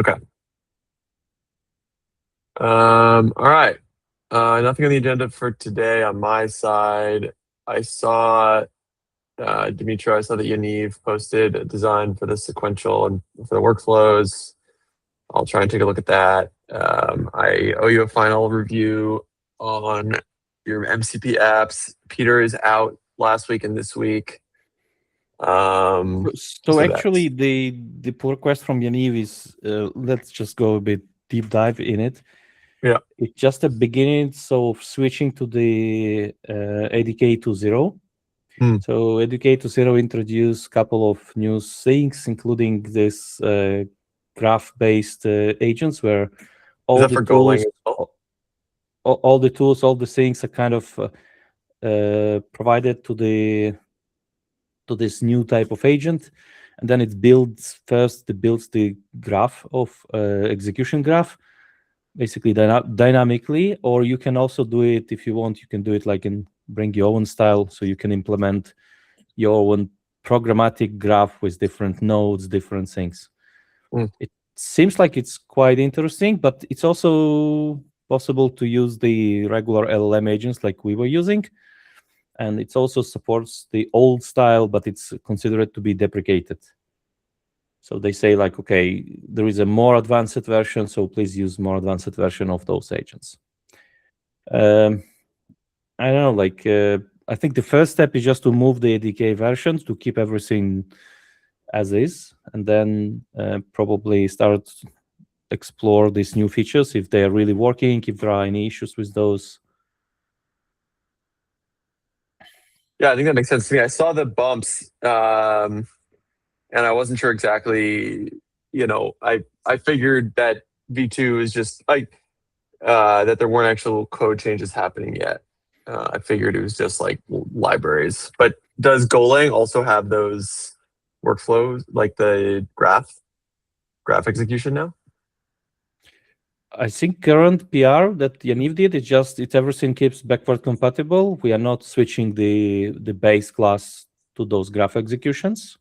Okay. All right. Nothing on the agenda for today on my side. I saw Dimitri, I saw that Yaniv posted a design for the sequential and for the workflows. I'll try and take a look at that. I owe you a final review on your MCP apps. Peter is out last week and this week. So actually, the pull request from Yaniv is let's just go a bit deep dive in it. Yeah. It's just a beginning, so switching to the ADK 2.0. So ADK 2.0 introduced a couple of new things, including this graph-based agents where all the tools, all the things are kind of provided to this new type of agent, and then it builds the graph of execution graph, basically dynamically. Or you can also do it, if you want, you can do it like in bring your own style, so you can implement your own programmatic graph with different nodes, different things. It seems like it's quite interesting, but it's also possible to use the regular LLM agents like we were using. And it also supports the old style, but it's considered to be deprecated. So they say like, okay, there is a more advanced version, so please use more advanced version of those agents. I don't know, like I think the first step is just to move the ADK versions to keep everything as is, and then probably start explore these new features if they are really working, if there are any issues with those. Yeah, I think that makes sense to me. I saw the bumps, and I wasn't sure exactly. I figured that V2 is just like that there weren't actual code changes happening yet. I figured it was just like libraries. But does Golang also have those workflows, like the graph execution now? I think current PR that Yaniv did is just everything keeps backward compatible. We are not switching the base class to those graph executions,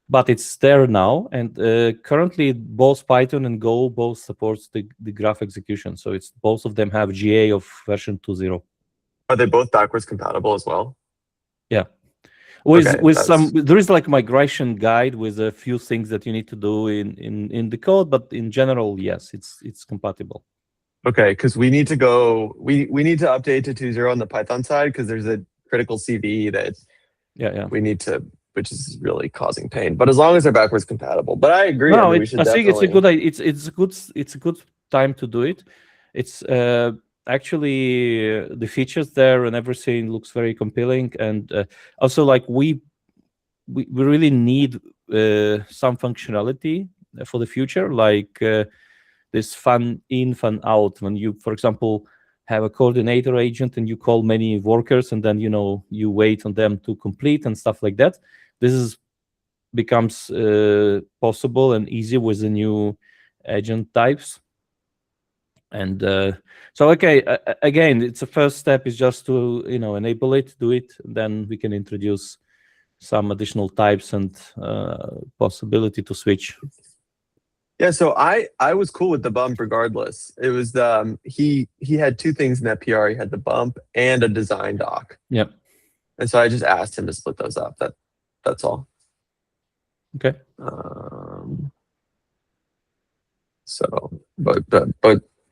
but it's there now. And currently, both Python and Go both supports the graph execution. So it's both of them have GA of version 2.0. Are they both backwards compatible as well? Yeah. With some, there is like migration guide with a few things that you need to do in the code, but in general, yes, it's compatible. Okay, because we need to go. We need to update to 2.0 on the Python side because there's a critical CV that we need to, which is really causing pain. But as long as they're backwards compatible, but I agree. No, we should I think it's a good time to do it. It's actually the features there and everything looks very compelling, and also like we really need some functionality for the future, like this fan in, fan out. When you, for example, have a coordinator agent and you call many workers, and then you wait on them to complete and stuff like that. This becomes possible and easy with the new agent types. And so, okay, again, it's a first step is just to enable it, do it, and then we can introduce some additional types and possibility to switch. Yeah, so I was cool with the bump regardless. It was he had two things in that PR. He had the bump and a design doc. Yep. And so I just asked him to split those up. That's all. Okay. So, but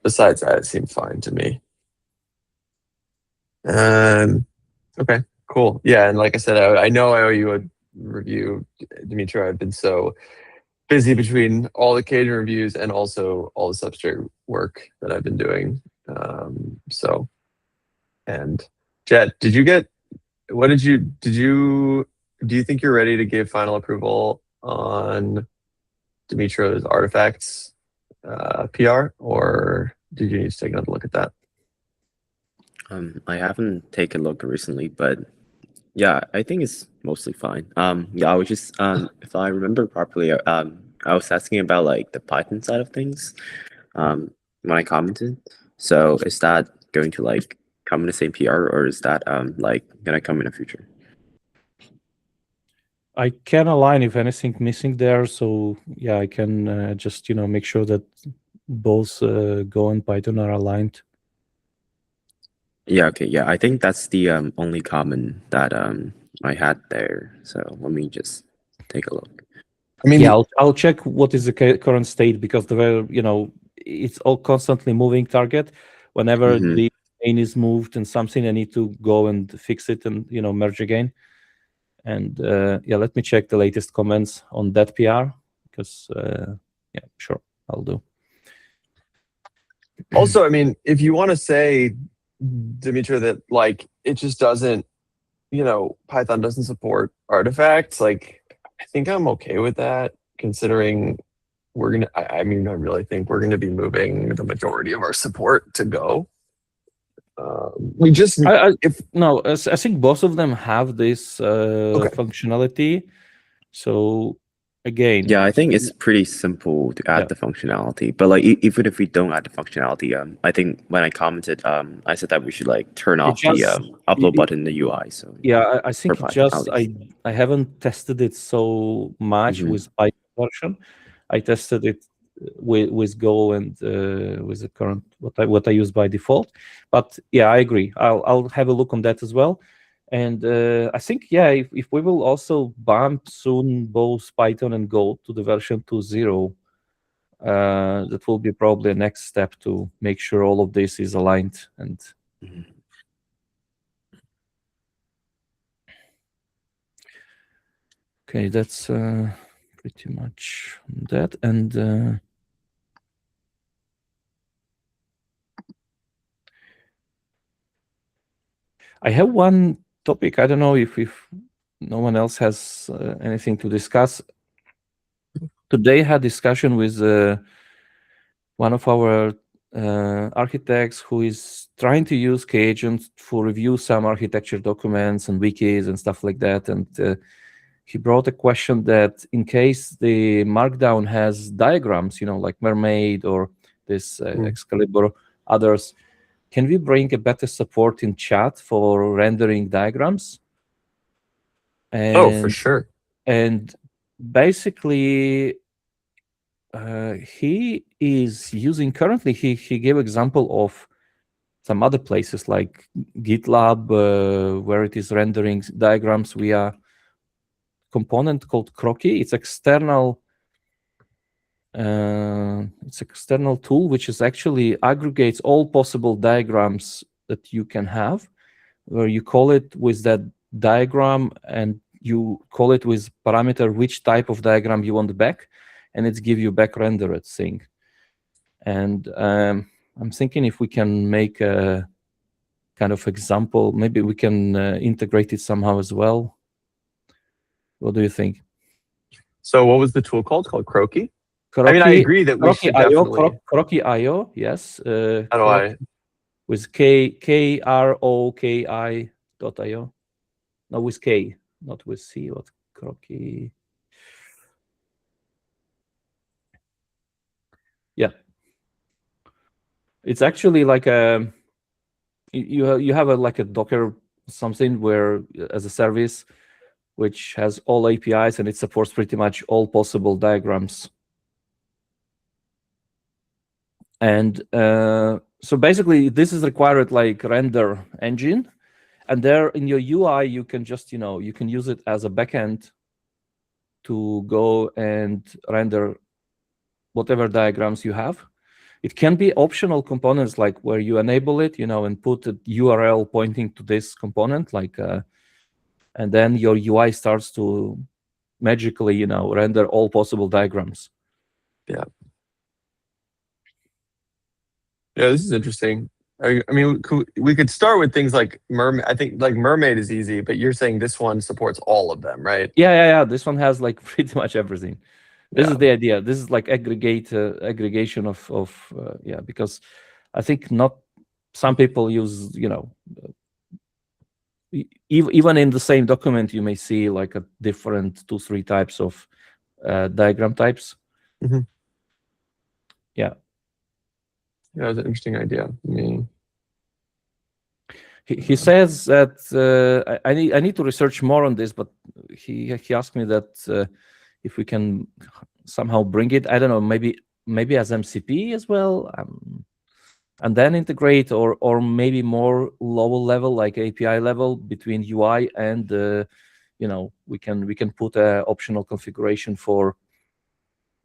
besides that, it seemed fine to me. Okay, cool. Yeah, and like I said, I know I owe you a review, Dimitri. I've been so busy between all the Kagent reviews and also all the substrate work that I've been doing. And Jet, do you think you're ready to give final approval on Dimitri's artifacts PR, or did you need to take another look at that? I haven't taken a look recently, but yeah, I think it's mostly fine. Yeah, I was just if I remember properly, I was asking about like the Python side of things when I commented. So is that going to like come in the same PR, or is that like gonna come in the future? I can align if anything missing there. So yeah, I can just make sure that both Go and Python are aligned. Yeah, okay, yeah. I think that's the only comment that I had there. So let me just take a look. I mean, Yeah, I'll check what is the current state, because it's all constantly moving target. Whenever Mhm. the main is moved and something, I need to go and fix it and merge again. And yeah, let me check the latest comments on that PR, because yeah, sure, I'll do. also, I mean, if you want to say, Dimitra, that like it just doesn't, Python doesn't support artifacts, like I think I'm okay with that, considering I mean, I really think we're gonna be moving the majority of our support to Go. We just I think both of them have this functionality. So again, Yeah, I think it's pretty simple to add the functionality. But like even if we don't add the functionality, I think when I commented, I said that we should like turn off the upload button in the UI. So yeah, I think for it Python, just at least. I haven't tested it so much with Python version. I tested it with Go and with the current what I use by default. But yeah, I agree. I'll have a look on that as well. And I think, yeah, if we will also bump soon both Python and Go to the version 2.0, that will be probably a next step to make sure all of this is aligned. And okay, that's pretty much that. And I have one topic. I don't know if no one else has anything to discuss. Today I had discussion with one of our architects who is trying to use Kagent to review some architecture documents and wikis and stuff like that. And he brought a question that in case the Markdown has diagrams, like Mermaid or this Excalibur, others, can we bring a better support in chat for rendering diagrams? oh, for sure. And basically, he is using currently, he gave example of some other places like GitLab, where it is rendering diagrams via component called Crocky. It's external tool which is actually aggregates all possible diagrams that you can have, where you call it with that diagram and you call it with parameter which type of diagram you want back, and it's give you back rendered thing. And I'm thinking if we can make a kind of example, maybe we can integrate it somehow as well. What do you think? So what was the tool called? Called Crocky? I mean, I agree that we should definitely. Crocky.io, yes. How do I? With Kroki.io. No, with K, not with C. What Crocky? Yeah, it's actually like you have like a Docker something where as a service which has all APIs and it supports pretty much all possible diagrams. And so basically this is required like render engine, and there in your UI you can just you can use it as a backend to go and render whatever diagrams you have. It can be optional components like where you enable it, and put a URL pointing to this component, like and then your UI starts to magically render all possible diagrams. Yeah, this is interesting. I mean, we could start with things like Mermaid. I think like Mermaid is easy, but you're saying this one supports all of them, right? Yeah. This one has like pretty much everything. This is the idea. This is like aggregation of because I think not some people use even in the same document you may see like a different 2-3 types of diagram types. Yeah, that's an interesting idea. I mean, he says that I need to research more on this, but he asked me that if we can somehow bring it, I don't know, maybe as MCP as well, and then integrate, or maybe more lower level, like API level between UI and we can put a optional configuration for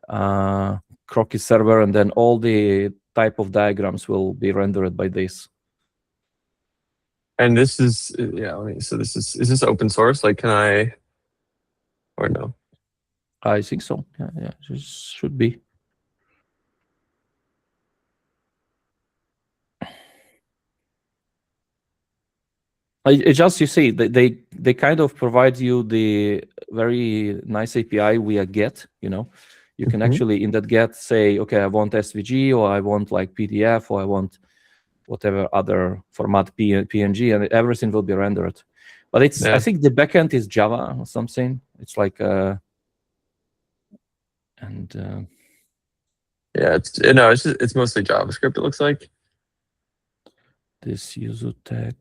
Crocky server, and then all the type of diagrams will be rendered by this. And this is so this is this open source? Like, can I, or no? I think so. Yeah, it should be. It just, you see, they kind of provide you the very nice API via GET. You can actually in that GET say, okay, I want SVG, or I want like PDF, or I want whatever other format, PNG, and everything will be rendered. But it's, I think the backend is Java or something. It's like yeah, it's mostly JavaScript, it looks like. This user tag.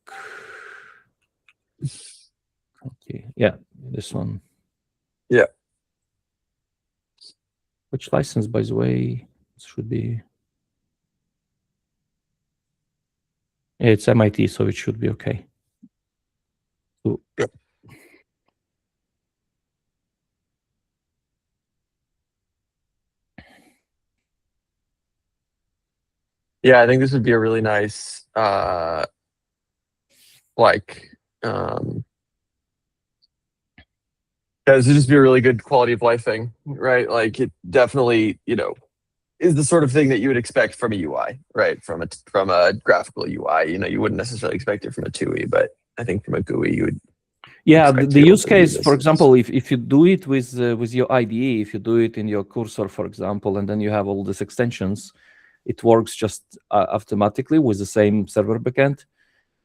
Okay, yeah, this one. Yeah. Which license, by the way, should be? Yeah, it's MIT, so it should be okay. So, yep. Yeah, I think this would be a really nice, this would just be a really good quality of life thing, right? Like, it definitely, is the sort of thing that you would expect from a UI, right? From a graphical UI, you wouldn't necessarily expect it from a TUI, but I think from a GUI you would. Yeah, the use case, for example, if you do it with your IDE, if you do it in your cursor, for example, and then you have all these extensions, it works just automatically with the same server backend.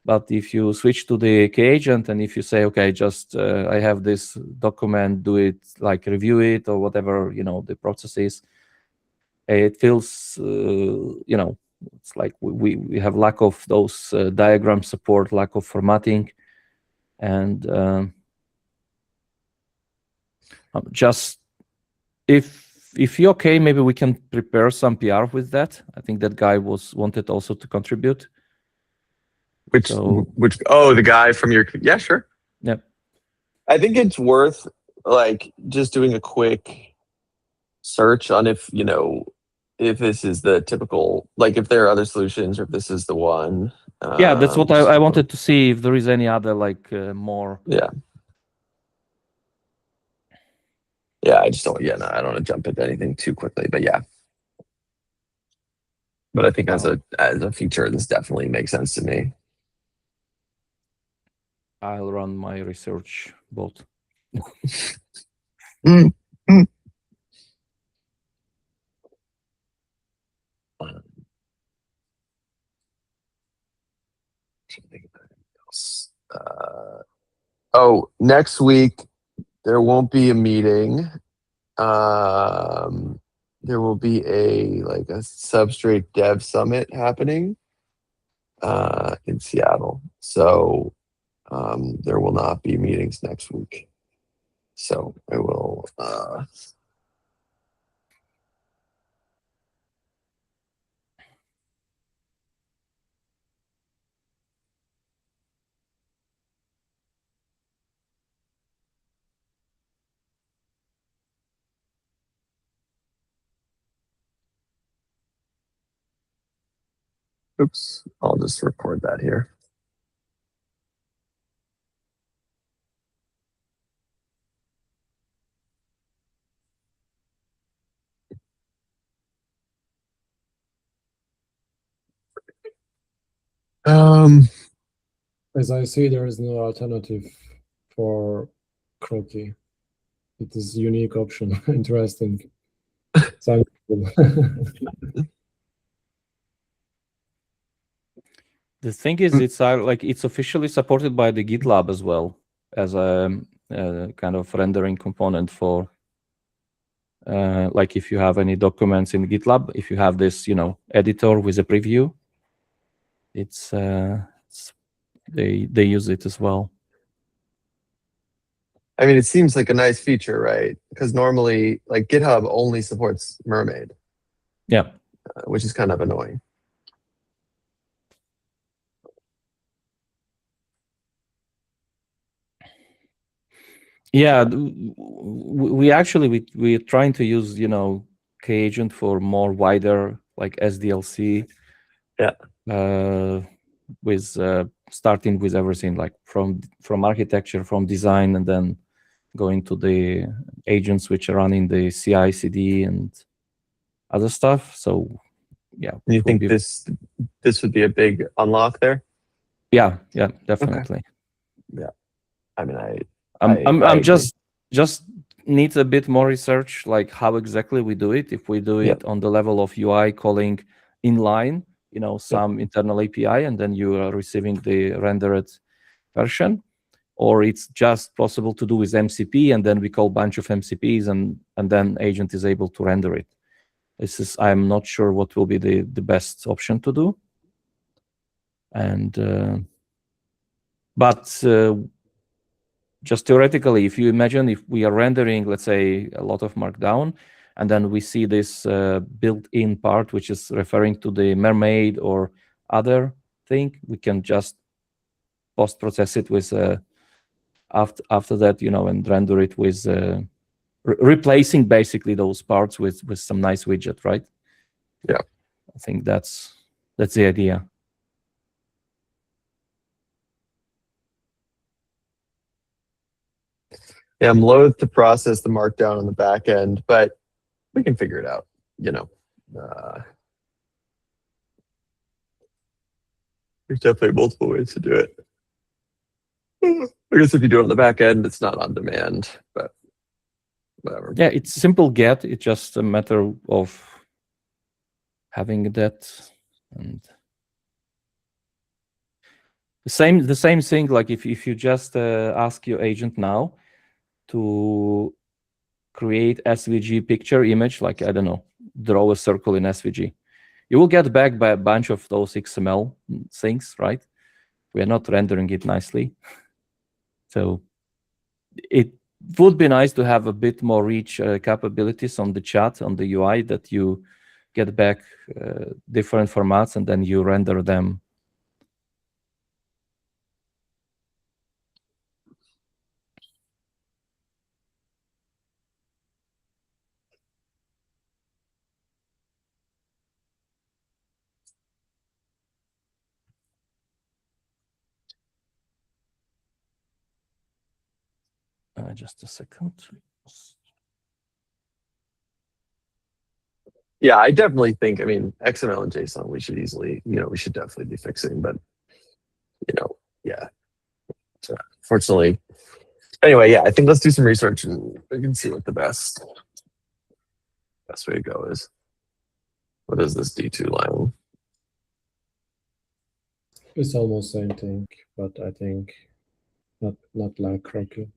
But if you switch to the Kagent, and if you say, okay, just I have this document, do it, like review it or whatever, the process is, it feels, it's like we have lack of those diagram support, lack of formatting, and just if you're okay, maybe we can prepare some PR with that. I think that guy wanted also to contribute. The guy from your, yeah, sure. Yeah. I think it's worth just doing a quick search on if this is the typical, if there are other solutions, or if this is the one. Yeah, that's what I wanted to see, if there is any other more. Yeah. Yeah, I just don't. Yeah, no, I don't want to jump into anything too quickly, but yeah. But I think as a feature, this definitely makes sense to me. I'll run my research bot. Next week there won't be a meeting. There will be a Substrate Dev Summit happening in Seattle. So there will not be meetings next week. So I will oops, I'll just record that here. As I see, there is no alternative for Crocky. It is a unique option. Interesting. Thank you. The thing is, it's officially supported by the GitLab as well, as a kind of rendering component for if you have any documents in GitLab, if you have this editor with a preview, they use it as well. I mean, it seems like a nice feature, right? Because normally, like GitHub only supports Mermaid, Yeah. which is kind of annoying. Yeah, we actually we're trying to use Kagent for more wider like SDLC. Yeah. With starting with everything like from architecture, from design, and then going to the agents which are running the CI/CD and other stuff. So yeah, And you think this would be a big unlock there? Yeah, definitely. Okay. Yeah, I mean, I'm just needs a bit more research, like how exactly we do it. If we do it on the level of UI calling inline, some internal API, and then you are receiving the rendered version, or it's just possible to do with MCP, and then we call a bunch of MCPs, and then agent is able to render it. I'm not sure what will be the best option to do, and but just theoretically, if you imagine if we are rendering, let's say, a lot of Markdown, and then we see this built-in part, which is referring to the Mermaid or other thing, we can just post-process it with after that, and render it with replacing basically those parts with some nice widget, right? Yeah, I think that's the idea. Yeah, I'm loath to process the Markdown on the back end, but we can figure it out. There's definitely multiple ways to do it. I guess if you do it on the back end, it's not on demand, but whatever. Yeah, it's simple get. It's just a matter of having that, and the same thing. Like if you just ask your agent now to create SVG picture image, like I don't know, draw a circle in SVG, you will get back by a bunch of those XML things, right? We are not rendering it nicely, so it would be nice to have a bit more rich capabilities on the chat, on the UI, that you get back different formats and then you render them. Just a second. Yeah, I definitely think, I mean, XML and JSON, we should easily, we should definitely be fixing, but, yeah. So, fortunately, anyway, yeah, I think let's do some research and we can see what the best way to go is. What is this D2 line? It's almost same thing, but I think not like Crocky.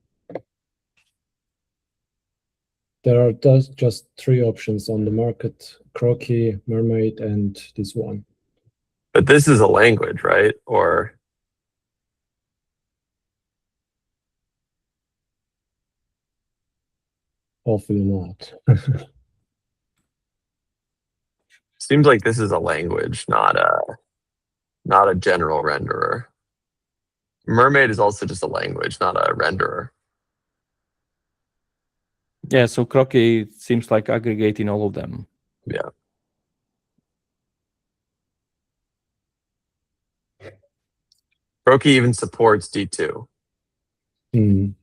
There are just 3 options on the market: Crocky, Mermaid, and this one. But this is a language, right? Or hopefully not. seems like this is a language, not a general renderer. Mermaid is also just a language, not a renderer. Yeah, so Crocky seems like aggregating all of them. Yeah. Crocky even supports D2. Mm.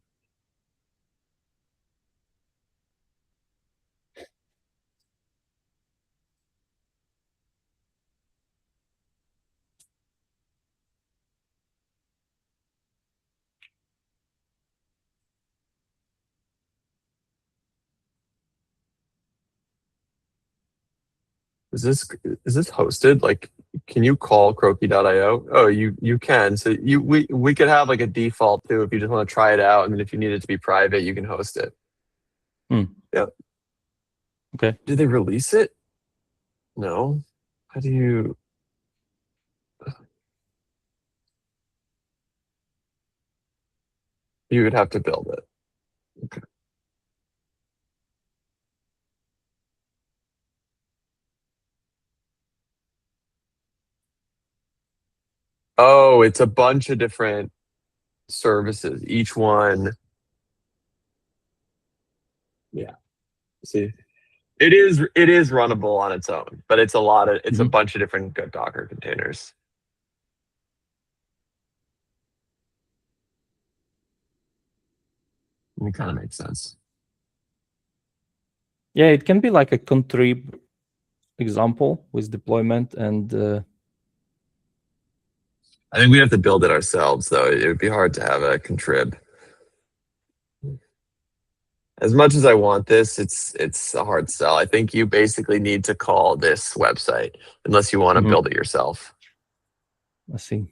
Is this hosted? Like, can you call croaky.io? Oh, you can. So we could have like a default too if you just want to try it out. I mean, if you need it to be private, you can host it. Yeah. Okay. Did they release it? No. How do you? You would have to build it. Oh, it's a bunch of different services. Each one. Yeah. See, it is runnable on its own, but it's a bunch of different Docker containers. It kind of makes sense. Yeah, it can be like a contrib example with deployment, and I think we have to build it ourselves, though. It would be hard to have a contrib. As much as I want this, it's a hard sell. I think you basically need to call this website unless you want to build it yourself. I see.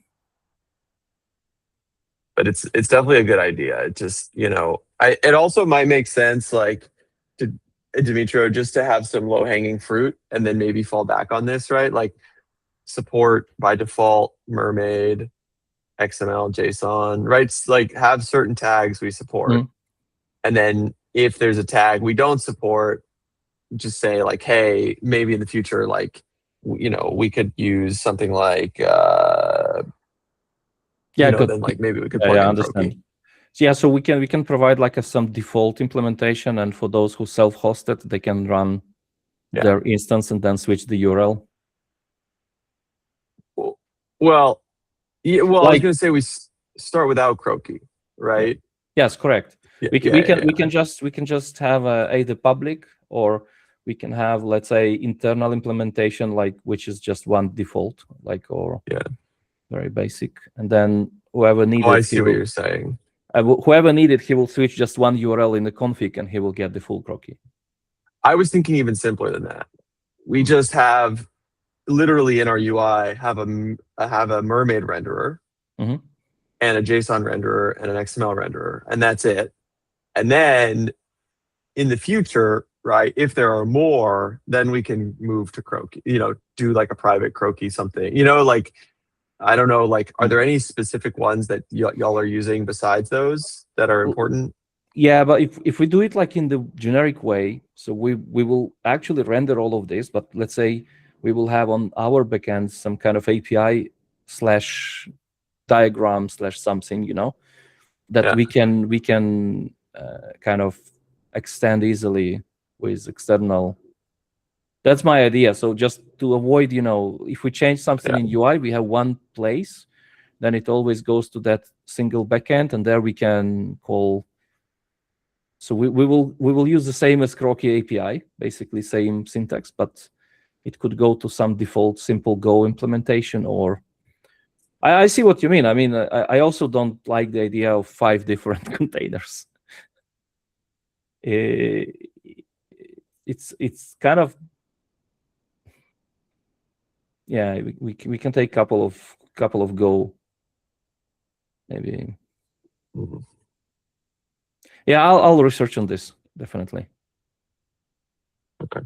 But it's definitely a good idea. It just, it also might make sense, like, to Dimitro, just to have some low-hanging fruit and then maybe fall back on this, right? Like, support by default Mermaid, XML, JSON, right? Like, have certain tags we support. And then if there's a tag we don't support, just say like, hey, maybe in the future, like, we could use something like, then like maybe we could plug in understand. So yeah, so we can provide like some default implementation, and for those who self-hosted, they can run their instance and then switch the URL. Well, I was going to say we start without Croaky, right? Yes, correct. We can just have either public, or we can have, let's say, internal implementation, like, which is just one default, like, or very basic, and then whoever needed. Oh, I see what you're saying. Whoever needed, he will switch just one URL in the config, and he will get the full Croaky. I was thinking even simpler than that. We just have literally in our UI have a Mermaid renderer and a JSON renderer and an XML renderer, and that's it. And then in the future, right, if there are more, then we can move to Croaky, do like a private Croaky something, like, I don't know, like, are there any specific ones that y'all are using besides those that are important? Yeah, but if we do it like in the generic way, so we will actually render all of this, but let's say we will have on our backend some kind of API / diagram / something, that we can kind of extend easily with external. That's my idea. So just to avoid, if we change something in UI, we have one place, then it always goes to that single backend, and there we can call. So we will use the same as Croaky API, basically same syntax, but it could go to some default simple Go implementation. Or I see what you mean. I mean, I also don't like the idea of 5 different containers. It's kind of, we can take couple of Go maybe. Yeah, I'll research on this, definitely. Okay.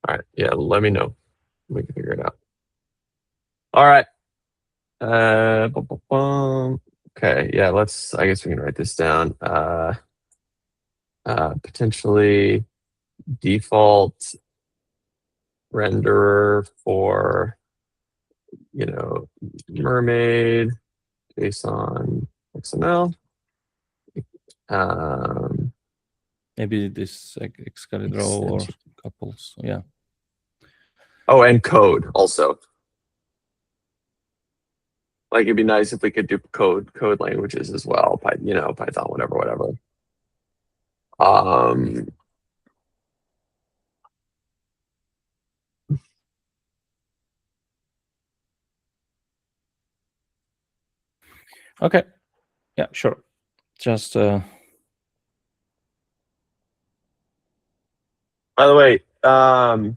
All right. Yeah, let me know. We can figure it out. All right. Okay. Yeah, I guess we can write this down. Potentially default renderer for, Mermaid, JSON, XML. Maybe this Excalibur or couples. Yeah. Oh, and code also. Like, it'd be nice if we could do code languages as well. Python, whatever. Okay. Yeah, sure. Just By the way, I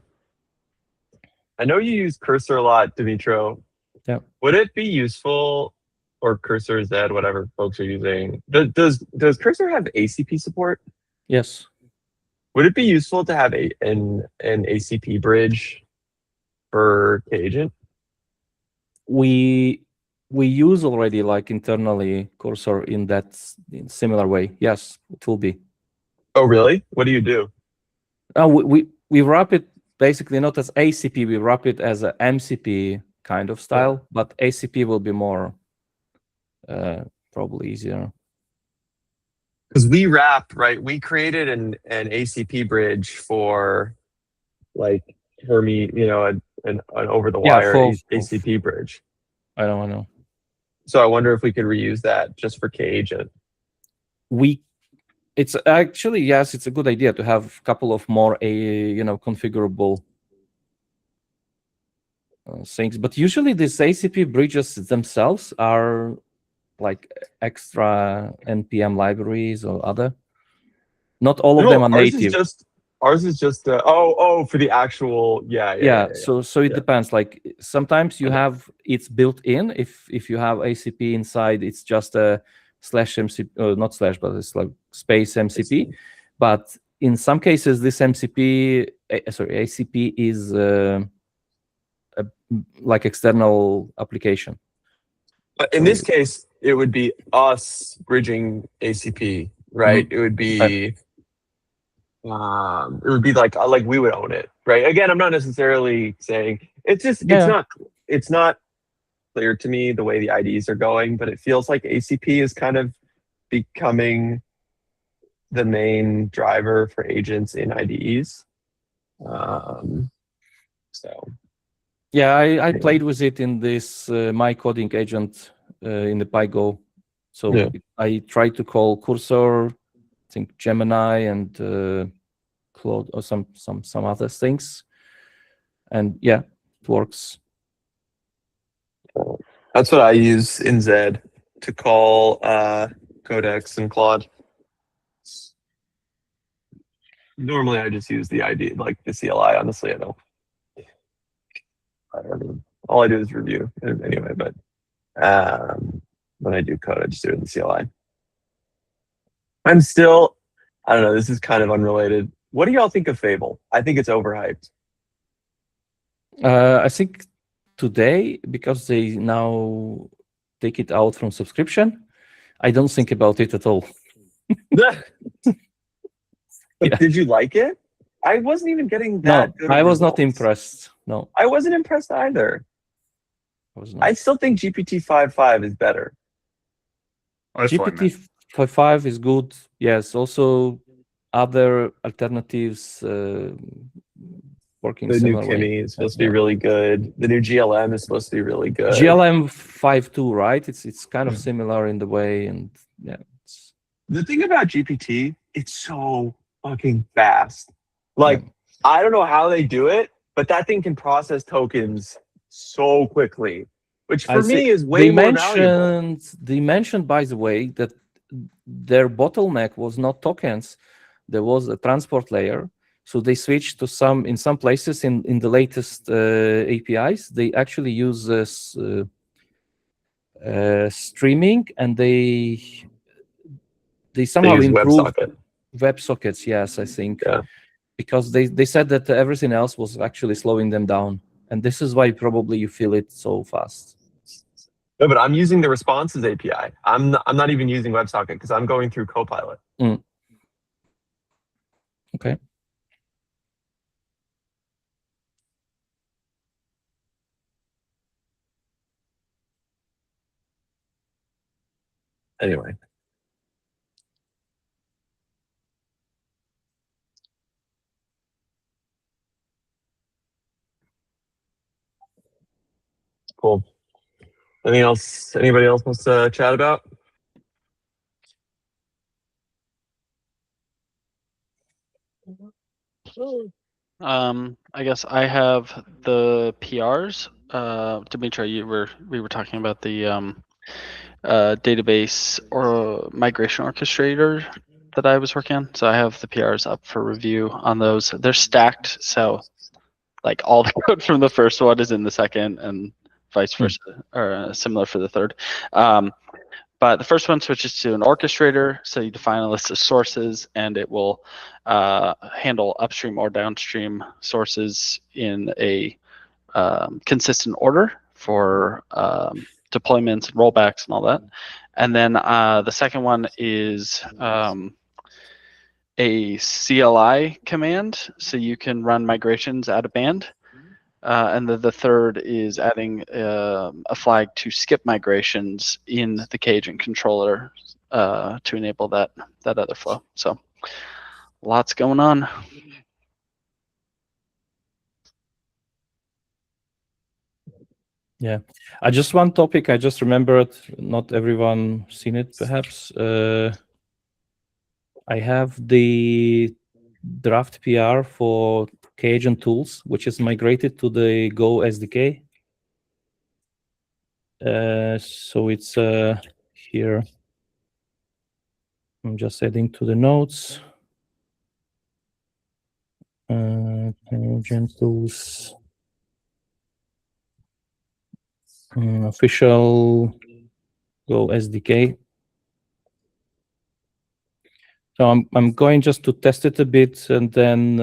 know you use Cursor a lot, Dimitro. Yeah. Would it be useful, or Cursor, Zed, whatever folks are using? Does Cursor have ACP support? Yes. Would it be useful to have an ACP bridge for Kagent? We use already, like, internally Cursor in similar way. Yes, it will be. Oh, really? What do you do? We wrap it basically not as ACP. We wrap it as a MCP kind of style, but ACP will be more probably easier. Because we wrap, right? We created an ACP bridge for like Hermes, an over the wire ACP bridge. I don't know. So I wonder if we could reuse that just for Kagent. It's actually, yes, it's a good idea to have a couple of more configurable things. But usually these ACP bridges themselves are like extra NPM libraries or other. Not all of them are native. Ours is just for the actual So it depends. Like sometimes you have it's built in. If you have ACP inside, it's just a /MCP, not slash, but it's like space MCP. But in some cases, this ACP is like external application. But in this case, it would be us bridging ACP, right? Mm-hmm. It would be. It would be like we would own it, right? Again, I'm not necessarily saying it's not clear to me the way the IDEs are going, but it feels like ACP is kind of becoming the main driver for agents in IDEs. I played with it in this my coding agent in the PyGo. So I tried to call Cursor, I think Gemini and Claude or some other things, and it works. That's what I use in Zed to call Codex and Claude. Normally, I just use the ID, like the CLI. Honestly, I don't know. All I do is review anyway. But when I do code, I just do it in the CLI. I don't know. This is kind of unrelated. What do y'all think of Fable? I think it's overhyped. I think today, because they now take it out from subscription, I don't think about it at all. But did you like it? I wasn't even getting that. No, I was not impressed. No, I wasn't impressed either. I still think GPT-5.5 is better. GPT-5.5 is good. Yes, also other alternatives working. The new similar way. Kimi is supposed to be really good. The new GLM is supposed to be really good. GLM 5.2, right? It's kind of similar in the way, and the thing about GPT, it's so fucking fast. Like I don't know how they do it, but that thing can process tokens so quickly, which for me is way more valuable. They mentioned, by the way, that their bottleneck was not tokens. There was a transport layer. So they switched to in some places in the latest APIs, they actually use streaming, and they somehow improved WebSockets. Yes, I think. Yeah. Because they said that everything else was actually slowing them down. And this is why probably you feel it so fast. No, but I'm using the responses API. I'm not even using WebSocket because I'm going through Copilot. Okay. Anyway. Cool. Anything else? Anybody else wants to chat about? I guess I have the PRs. Dmitry, we were talking about the database or migration orchestrator that I was working on. So I have the PRs up for review on those. They're stacked, so like all the code from the first one is in the second, and vice versa, or similar for the third. But the first one switches to an orchestrator, so you define a list of sources, and it will handle upstream or downstream sources in a consistent order for deployments and rollbacks and all that. And then the second one is a CLI command, so you can run migrations out of band. And the third is adding a flag to skip migrations in the Kagent controller to enable that other flow. So lots going on. Yeah, just one topic I just remembered. Not everyone seen it, perhaps. I have the draft PR for Kagent tools, which is migrated to the Go SDK. So it's here. I'm just adding to the notes. Kagent tools. Official Go SDK. So I'm going just to test it a bit, and then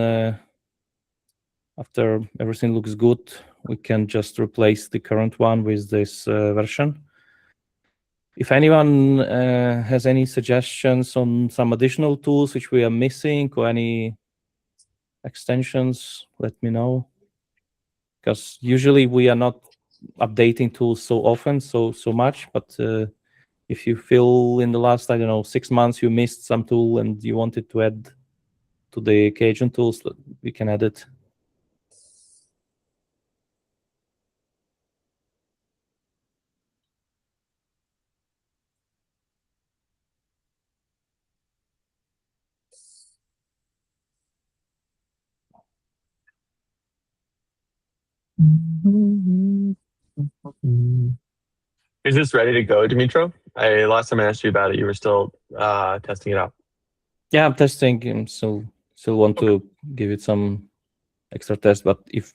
after everything looks good, we can just replace the current one with this version. If anyone has any suggestions on some additional tools which we are missing or any extensions, let me know. Because usually we are not updating tools so often, so much, but if you feel in the last, I don't know, 6 months you missed some tool and you wanted to add to the Kagent tools, we can add it. Is this ready to go, Dimitro? Last time I asked you about it, you were still testing it out. Yeah, I'm testing and still want to give it some extra test, but if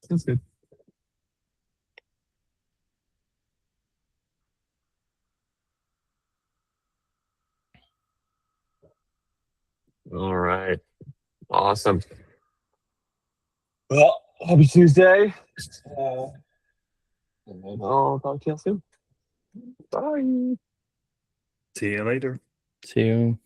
That's good. All right. Awesome. Well, happy Tuesday. And then I'll talk to you soon. Bye. See you later. see you.